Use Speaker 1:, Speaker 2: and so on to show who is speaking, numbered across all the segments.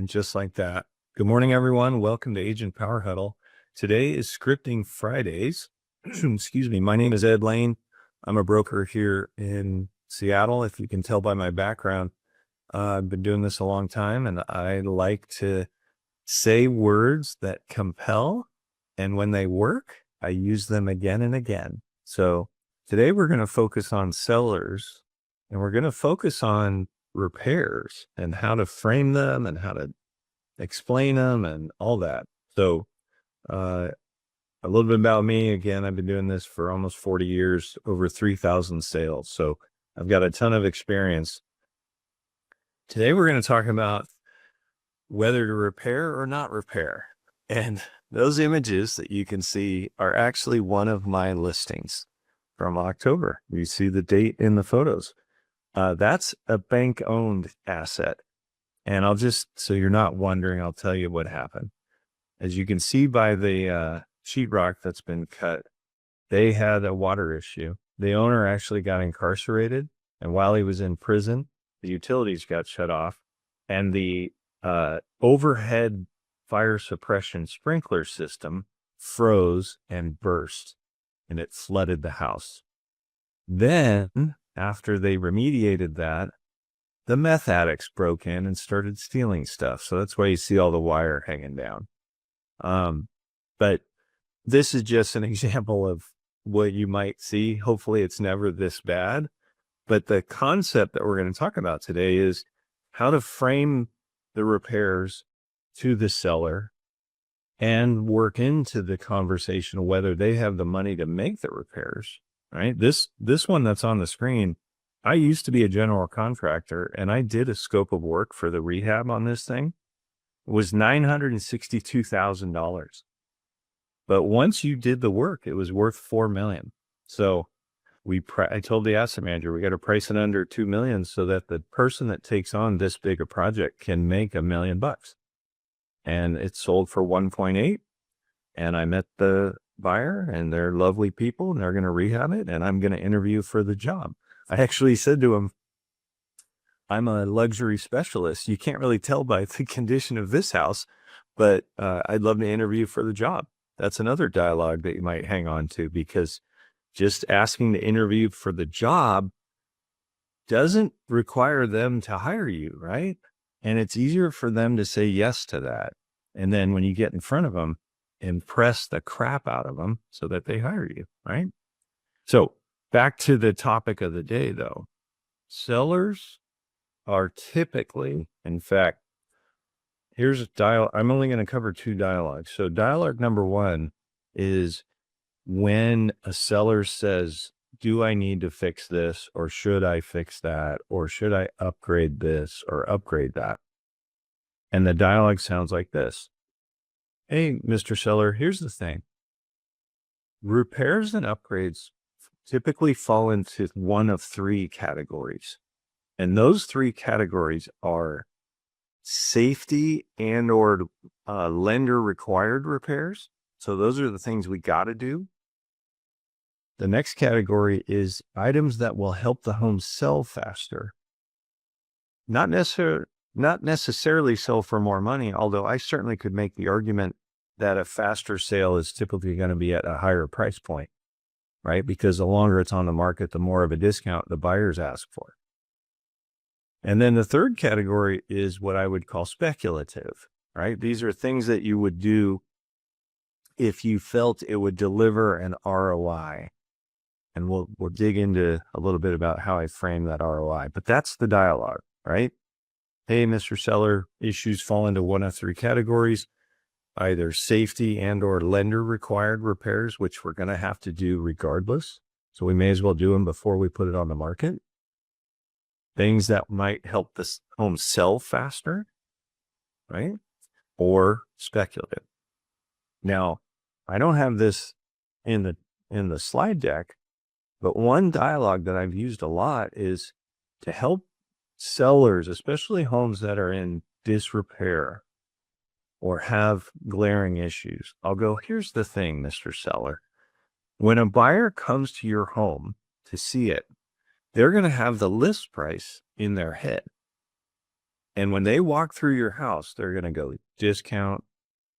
Speaker 1: And just like that. Good morning, everyone. Welcome to Agent Power Huddle. Today is Scripting Fridays. Excuse me. My name is Ed Laine. I'm a broker here in Seattle. If you can tell by my background, I've been doing this a long time, and I like to say words that compel. And when they work, I use them again and again. So today we're going to focus on sellers, and we're going to focus on repairs and how to frame them and how to explain them and all that. So a little bit about me. Again, I've been doing this for almost 40 years, over 3,000 sales. So I've got a ton of experience. Today we're going to talk about whether to repair or not repair. And those images that you can see are actually one of my listings from October. You see the date in the photos. That's a bank-owned asset. And so you're not wondering, I'll tell you what happened. As you can see by the sheetrock that's been cut, they had a water issue. The owner actually got incarcerated, and while he was in prison, the utilities got shut off, and the overhead fire suppression sprinkler system froze and burst, and it flooded the house. Then, after they remediated that, the meth addicts broke in and started stealing stuff. So that's why you see all the wire hanging down. But this is just an example of what you might see. Hopefully it's never this bad. But the concept that we're going to talk about today is how to frame the repairs to the seller and work into the conversation whether they have the money to make the repairs, right? This one that's on the screen, I used to be a general contractor, and I did a scope of work for the rehab on this thing. It was $962,000. But once you did the work, it was worth $4 million. So I told the asset manager, we got to price it under $2 million so that the person that takes on this big a project can make $1 million. And it sold for 1.8. And I met the buyer, and they're lovely people, and they're going to rehab it, and I'm going to interview for the job. I actually said to him, I'm a luxury specialist. You can't really tell by the condition of this house, but I'd love to interview for the job. That's another dialogue that you might hang on to, because just asking to interview for the job doesn't require them to hire you, right? And it's easier for them to say yes to that. And then when you get in front of them, impress the crap out of them so that they hire you, right? So back to the topic of the day, though. Sellers are typically, in fact, here's a dialogue. I'm only going to cover 2 dialogues. So dialogue number 1 is when a seller says, do I need to fix this, or should I fix that, or should I upgrade this or upgrade that? And the dialogue sounds like this. Hey, Mr. Seller, here's the thing. Repairs and upgrades typically fall into one of 3 categories. And those 3 categories are safety and or lender required repairs. So those are the things we got to do. The next category is items that will help the home sell faster. Not necessarily sell for more money, although I certainly could make the argument that a faster sale is typically going to be at a higher price point, right? Because the longer it's on the market, the more of a discount the buyers ask for. And then the third category is what I would call speculative, right? These are things that you would do if you felt it would deliver an ROI. And we'll dig into a little bit about how I frame that ROI. But that's the dialogue, right? Hey, Mr. Seller, issues fall into one of 3 categories, either safety and or lender required repairs, which we're going to have to do regardless. So we may as well do them before we put it on the market. Things that might help this home sell faster, right? Or speculative. Now, I don't have this in the slide deck, but one dialogue that I've used a lot is to help sellers, especially homes that are in disrepair or have glaring issues. I'll go, here's the thing, Mr. Seller. When a buyer comes to your home to see it, they're going to have the list price in their head. And when they walk through your house, they're going to go discount,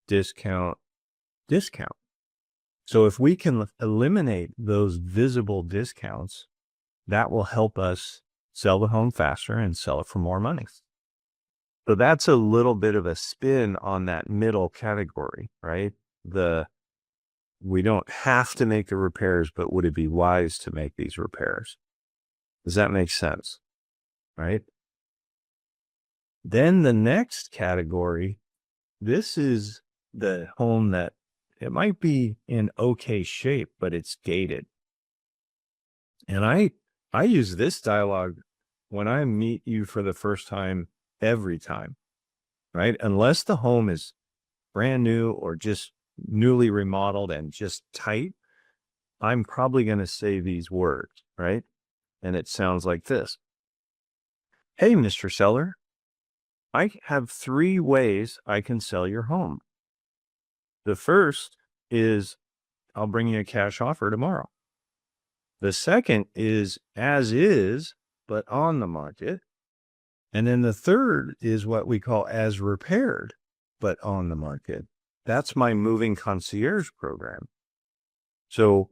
Speaker 1: discount, discount. So if we can eliminate those visible discounts, that will help us sell the home faster and sell it for more money. So that's a little bit of a spin on that middle category, right? We don't have to make the repairs, but would it be wise to make these repairs? Does that make sense? Right? Then the next category, this is the home that it might be in okay shape, but it's gated. And I use this dialogue when I meet you for the first time every time, right? Unless the home is brand new or just newly remodeled and just tight, I'm probably going to say these words, right? And it sounds like this. Hey, Mr. Seller, I have 3 ways I can sell your home. The first is I'll bring you a cash offer tomorrow. The second is as is, but on the market. And then the third is what we call as repaired, but on the market. That's my moving concierge program. So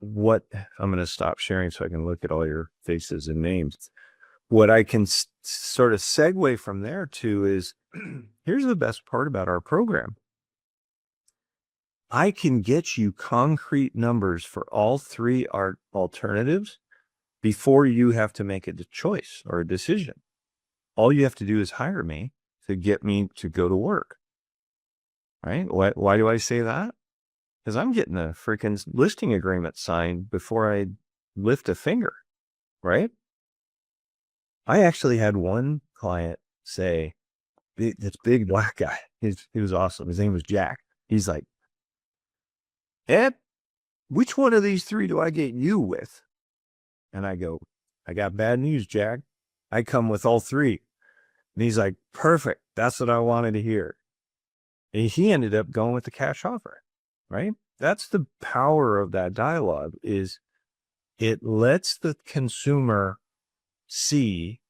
Speaker 1: what I'm going to stop sharing so I can look at all your faces and names. What I can sort of segue from there to is here's the best part about our program. I can get you concrete numbers for all 3 alternatives before you have to make a choice or a decision. All you have to do is hire me to get me to go to work. Right? Why do I say that? Because I'm getting a freaking listing agreement signed before I lift a finger. Right? I actually had one client say, this big black guy, he was awesome. His name was Jack. He's like, Ed, which one of these 3 do I get you with? And I go, I got bad news, Jack. I come with all 3. And he's like, perfect. That's what I wanted to hear. And he ended up going with the cash offer, right? That's the power of that dialogue, is it lets the consumer see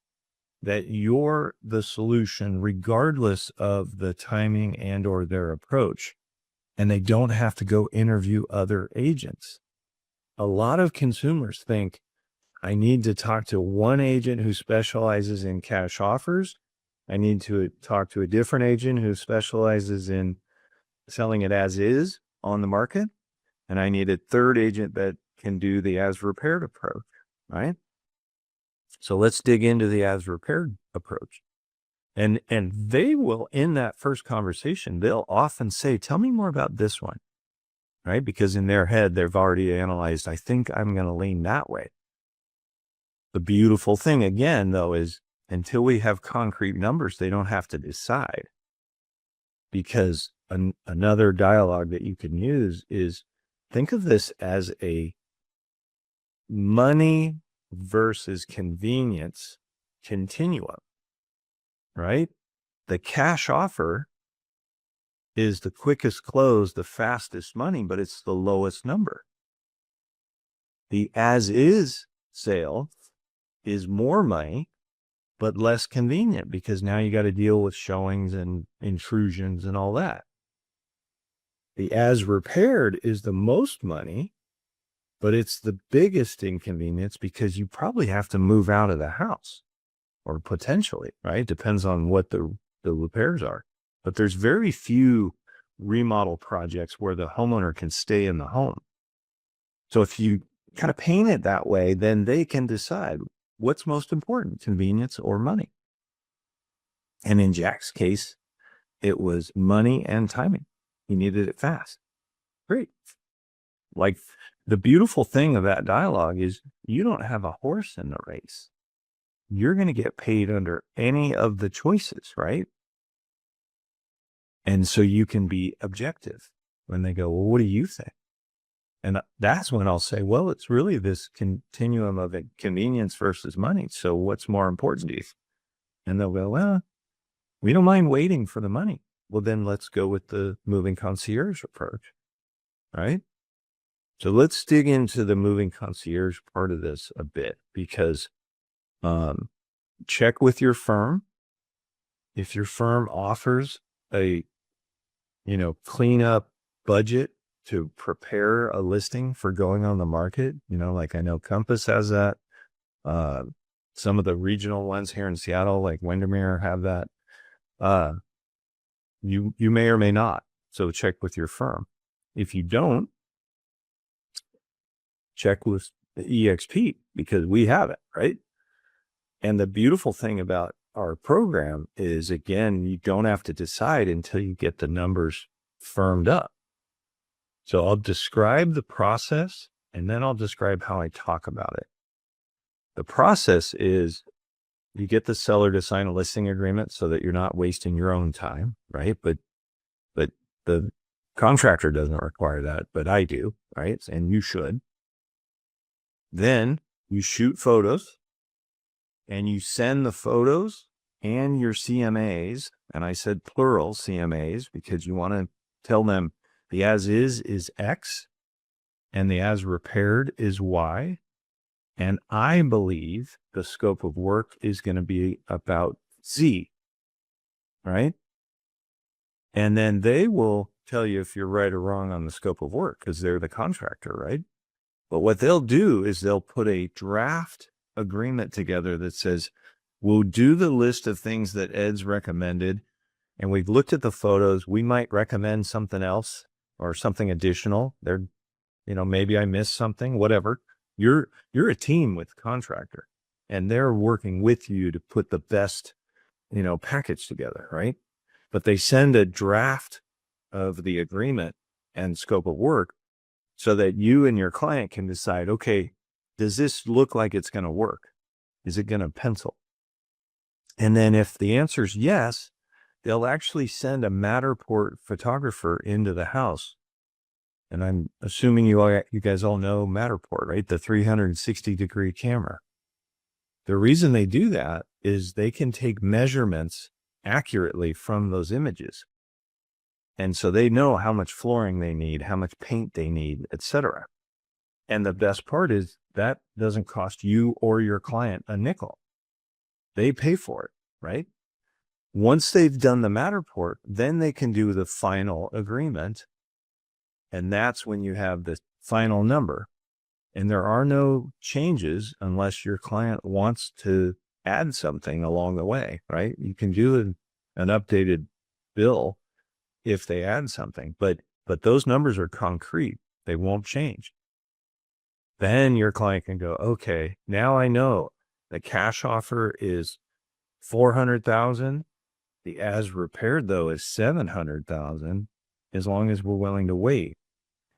Speaker 1: that you're the solution regardless of the timing and or their approach. And they don't have to go interview other agents. A lot of consumers think, I need to talk to one agent who specializes in cash offers. I need to talk to a different agent who specializes in selling it as is on the market. And I need a third agent that can do the as repaired approach, right? So let's dig into the as repaired approach. And they will, in that first conversation, they'll often say, tell me more about this one, right? Because in their head, they've already analyzed, I think I'm going to lean that way. The beautiful thing, again, though, is until we have concrete numbers, they don't have to decide. Because another dialogue that you can use is, think of this as a money versus convenience continuum, right? The cash offer is the quickest close, the fastest money, but it's the lowest number. The as is sale is more money, but less convenient, because now you got to deal with showings and intrusions and all that. The as repaired is the most money, but it's the biggest inconvenience because you probably have to move out of the house, or potentially, right? Depends on what the repairs are. But there's very few remodel projects where the homeowner can stay in the home. So if you kind of paint it that way, then they can decide what's most important, convenience or money. And in Jack's case, it was money and timing. He needed it fast. Great. Like, the beautiful thing of that dialogue is you don't have a horse in the race. You're going to get paid under any of the choices, right? And so you can be objective when they go, well, what do you think? And that's when I'll say, well, it's really this continuum of convenience versus money. So what's more important to you? And they'll go, well, we don't mind waiting for the money. Well, then let's go with the moving concierge approach, right? So let's dig into the moving concierge part of this a bit, because check with your firm if your firm offers a, cleanup budget to prepare a listing for going on the market, like I know Compass has that. Some of the regional ones here in Seattle, like Windermere, have that. You may or may not. So check with your firm. If you don't, check with the EXP, because we have it, right? And the beautiful thing about our program is, again, you don't have to decide until you get the numbers firmed up. So I'll describe the process, and then I'll describe how I talk about it. The process is you get the seller to sign a listing agreement so that you're not wasting your own time, right? But the contractor doesn't require that, but I do, right? And you should. Then you shoot photos, and you send the photos and your CMAs. And I said plural CMAs because you want to tell them the as is X and the as repaired is Y. And I believe the scope of work is going to be about Z, right? And then they will tell you if you're right or wrong on the scope of work, because they're the contractor, right? But what they'll do is they'll put a draft agreement together that says, we'll do the list of things that Ed's recommended, and we've looked at the photos. We might recommend something else or something additional. Maybe I missed something, whatever. You're a team with the contractor, and they're working with you to put the best, package together, right? But they send a draft of the agreement and scope of work so that you and your client can decide, okay, does this look like it's going to work? Is it going to pencil? And then if the answer is yes, they'll actually send a Matterport photographer into the house. And I'm assuming you guys all know Matterport, right? The 360-degree camera. The reason they do that is they can take measurements accurately from those images. And so they know how much flooring they need, how much paint they need, etc. And the best part is that doesn't cost you or your client a nickel. They pay for it, right? Once they've done the Matterport, then they can do the final agreement. And that's when you have the final number. And there are no changes unless your client wants to add something along the way, right? You can do an updated bill if they add something, but those numbers are concrete. They won't change. Then your client can go, okay, now I know the cash offer is $400,000. The as repaired though is $700,000, as long as we're willing to wait.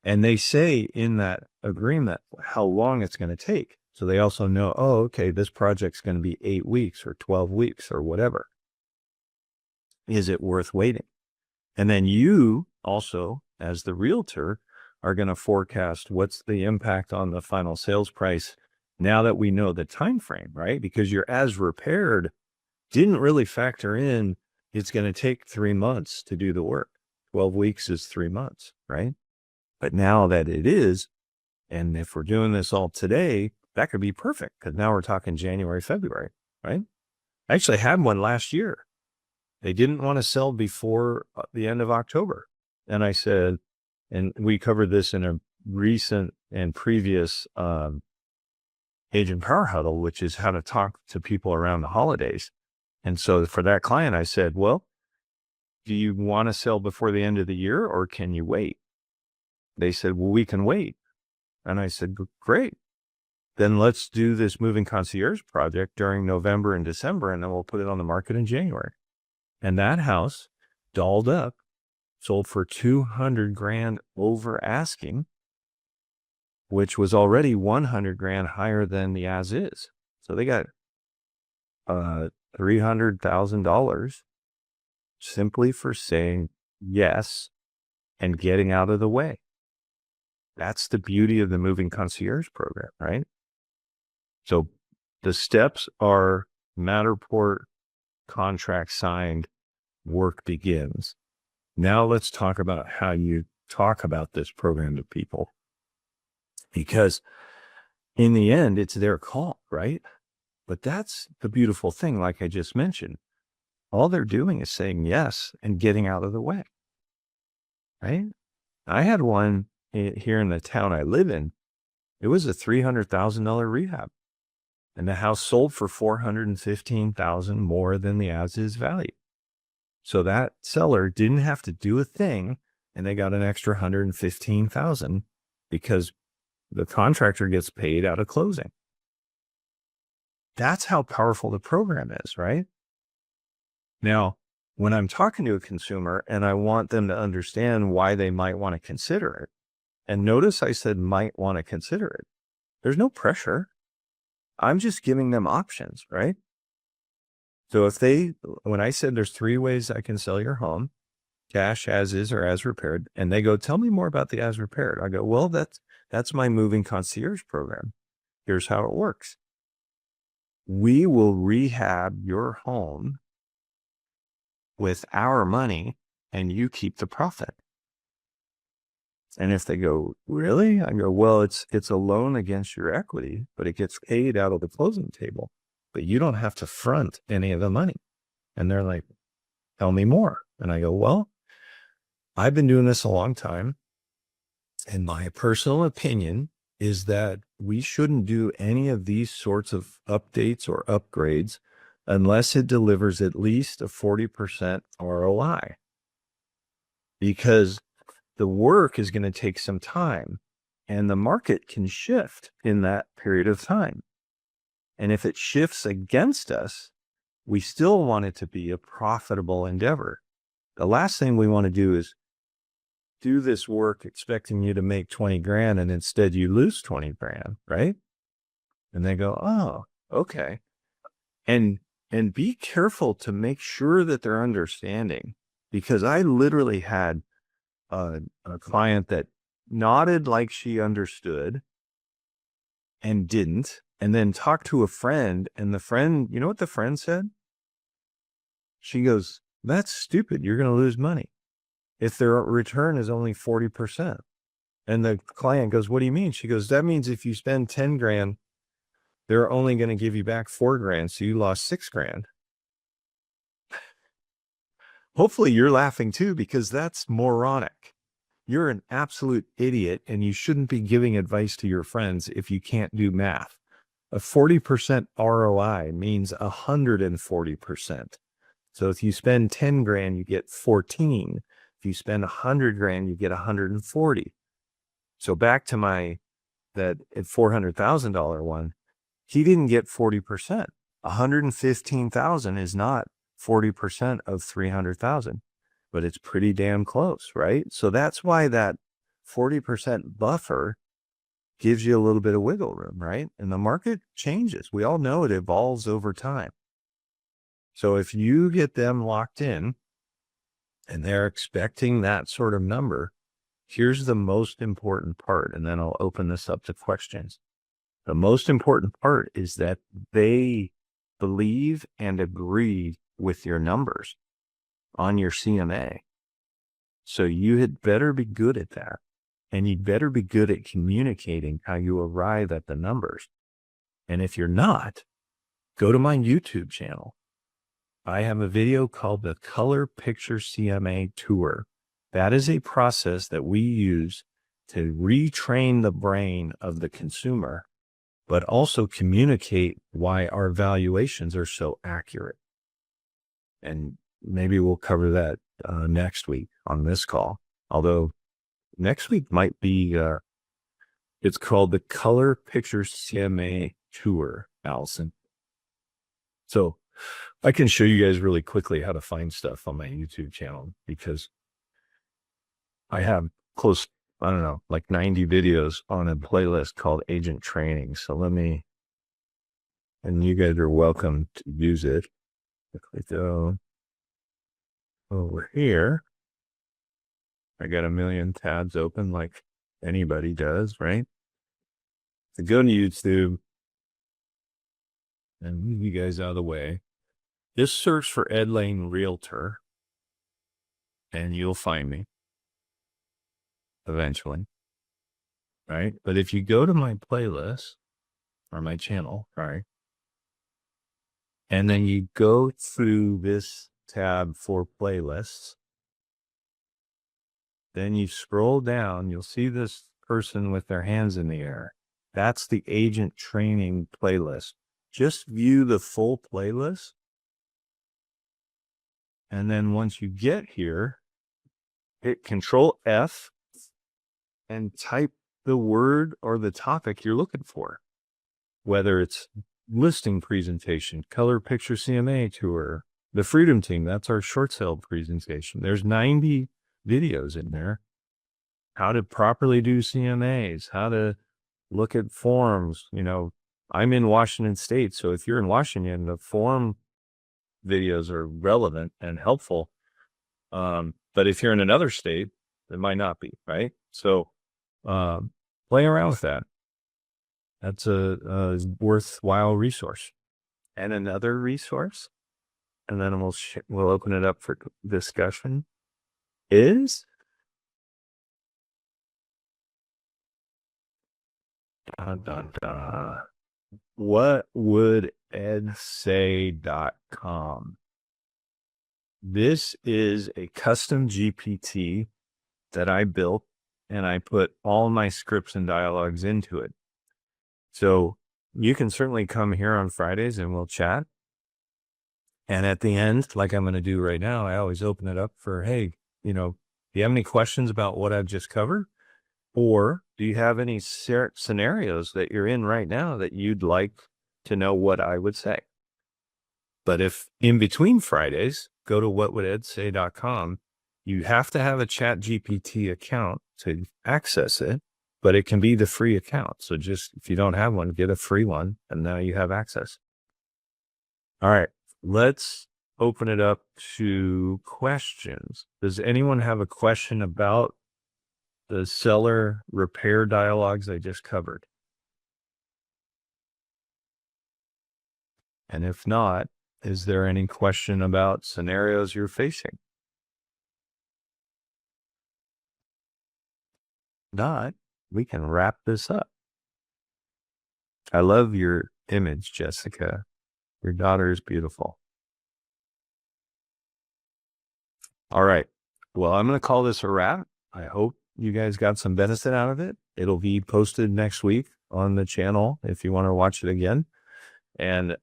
Speaker 1: And they say in that agreement how long it's going to take. So they also know, oh, okay, this project's going to be 8 weeks or 12 weeks or whatever. Is it worth waiting? And then you also, as the realtor, are going to forecast what's the impact on the final sales price now that we know the time frame, right? Because your as repaired didn't really factor in it's going to take 3 months to do the work. 12 weeks is 3 months, right? But now that it is, and if we're doing this all today, that could be perfect, because now we're talking January, February, right? I actually had one last year. They didn't want to sell before the end of October. And I said, and we covered this in a recent and previous Agent Power Huddle, which is how to talk to people around the holidays. And so for that client, I said, well, do you want to sell before the end of the year, or can you wait? They said, well, we can wait. And I said, great. Then let's do this moving concierge project during November and December, and then we'll put it on the market in January. And that house, dolled up, sold for $200,000 over asking, which was already $100,000 higher than the as is. So they got $300,000 simply for saying yes and getting out of the way. That's the beauty of the moving concierge program, right? So the steps are Matterport, contract signed, work begins. Now let's talk about how you talk about this program to people. Because in the end, it's their call, right? But that's the beautiful thing, like I just mentioned. all they're doing is saying yes and getting out of the way, right? I had one here in the town I live in. It was a $300,000 rehab, and the house sold for $415,000 more than the as-is value. So that seller didn't have to do a thing, and they got an extra $115,000 because the contractor gets paid out of closing. That's how powerful the program is, right? Now, when I'm talking to a consumer and I want them to understand why they might want to consider it, and notice I said might want to consider it, there's no pressure. I'm just giving them options, right? So when I said there's 3 ways I can sell your home, cash, as is, or as repaired, and they go, tell me more about the as repaired. I go, well, that's my moving concierge program. Here's how it works. We will rehab your home with our money and you keep the profit. And if they go, really? I go, well, it's a loan against your equity, but it gets paid out of the closing table, but you don't have to front any of the money. And they're like, tell me more. And I go, well, I've been doing this a long time. And my personal opinion is that we shouldn't do any of these sorts of updates or upgrades unless it delivers at least a 40% ROI, because the work is going to take some time and the market can shift in that period of time. And if it shifts against us, we still want it to be a profitable endeavor. The last thing we want to do is do this work expecting you to make 20 grand and instead you lose 20 grand, right? And they go, oh, okay. And be careful to make sure that they're understanding, because I literally had a client that nodded like she understood and didn't, and then talked to a friend, and the friend, you know what the friend said? She goes, that's stupid. You're going to lose money if their return is only 40%. And the client goes, what do you mean? She goes, that means if you spend 10 grand, they're only going to give you back 4 grand. So you lost 6 grand. Hopefully you're laughing too, because that's moronic. You're an absolute idiot and you shouldn't be giving advice to your friends if you can't do math. A 40% ROI means 140%. So if you spend 10 grand, you get 14. If you spend 100 grand, you get 140. So back to that $400,000 one, he didn't get 40%. 115,000 is not 40% of 300,000, but it's pretty damn close, right? So that's why that 40% buffer gives you a little bit of wiggle room, right? And the market changes. We all know it evolves over time. So if you get them locked in and they're expecting that sort of number, here's the most important part, and then I'll open this up to questions. The most important part is that they believe and agree with your numbers on your CMA. So you had better be good at that. And you'd better be good at communicating how you arrive at the numbers. And if you're not, go to my YouTube channel. I have a video called the Color Picture CMA Tour. That is a process that we use to retrain the brain of the consumer, but also communicate why our valuations are so accurate. And maybe we'll cover that next week on this call. Although next week might be, it's called the Color Picture CMA Tour, Allison. So I can show you guys really quickly how to find stuff on my YouTube channel, because I have like 90 videos on a playlist called Agent Training. So and you guys are welcome to use it. Quickly go over here. I got a million tabs open like anybody does, right? So go to YouTube and move you guys out of the way. Just search for Ed Laine Realtor and you'll find me eventually, right? But if you go to my playlist or my channel, right, and then you go through this tab for playlists. Then you scroll down, you'll see this person with their hands in the air. That's the agent training playlist. Just view the full playlist. And then once you get here, hit Control F and type the word or the topic you're looking for. Whether it's listing presentation, color picture CMA tour, the Freedom Team, that's our short sale presentation. There's 90 videos in there. How to properly do CMAs, how to look at forms. You know, I'm in Washington State, so if you're in Washington, the form videos are relevant and helpful. But if you're in another state, it might not be, right? So play around with that. That's a worthwhile resource. And another resource, and then we'll open it up for discussion, is whatwouldEdSay.com. This is a custom GPT that I built, and I put all my scripts and dialogues into it. So you can certainly come here on Fridays and we'll chat. And at the end, like I'm going to do right now, I always open it up for, hey, you know, do you have any questions about what I've just covered? Or do you have any scenarios that you're in right now that you'd like to know what I would say? But if in between Fridays, go to whatwouldEdSay.com. You have to have a Chat GPT account to access it, but it can be the free account. So just, if you don't have one, get a free one, and now you have access. All right, let's open it up to questions. Does anyone have a question about the seller repair dialogues I just covered? And if not, is there any question about scenarios you're facing? Not, we can wrap this up. I love your image, Jessica. Your daughter is beautiful. All right. Well, I'm going to call this a wrap. I hope you guys got some benefit out of it. It'll be posted next week on the channel if you want to watch it again. And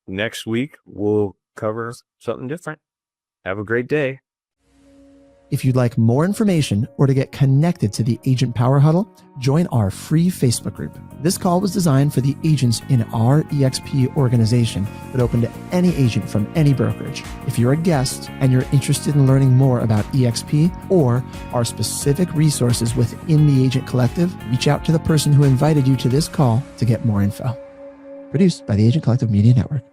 Speaker 1: next week, we'll cover something different. Have a great day.
Speaker 2: If you'd like more information or to get connected to the Agent Power Huddle, join our free Facebook group. This call was designed for the agents in our EXP organization, but open to any agent from any brokerage. If you're a guest and you're interested in learning more about EXP or our specific resources within the Agent Collective, reach out to the person who invited you to this call to get more info. Produced by the Agent Collective Media Network.